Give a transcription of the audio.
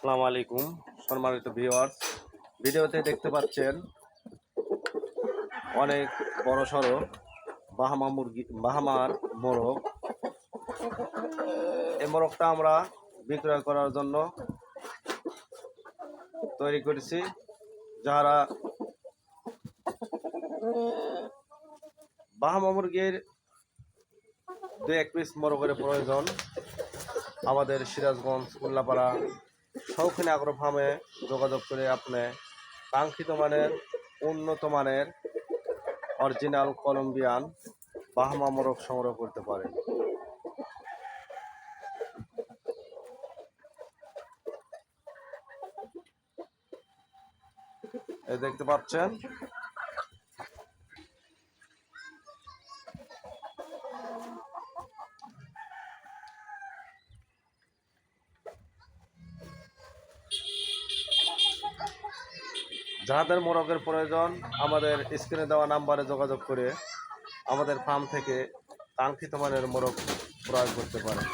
আসসালামু আলাইকুম সম্মানিত ভিউয়ার্স, ভিডিওতে দেখতে পাচ্ছেন অনেক বড় সড়ো বাহামার মোরগ। এই মোরগটা আমরা বিক্রয় করার জন্য তৈরি করেছি। যারা বাহামা মুরগির 2-1 পিস মোরগের প্রয়োজন, আমাদের সিরাজগঞ্জ উল্লাপাড়া শৌখিন আগ্রো ফার্মে যোগাযোগ করে আপনি কাঙ্ক্ষিত মানের উন্নত মানের অরিজিনাল কলম্বিয়ান বাহামা মোরগ সংগ্রহ করতে পারেন। এই দেখতে পাচ্ছেন যাদের মোরগের প্রয়োজন আমাদের স্ক্রিনে দেওয়া নাম্বারে যোগাযোগ করে আমাদের ফার্ম থেকে কাঙ্ক্ষিত মানের মোরগ ক্রয় করতে পারেন।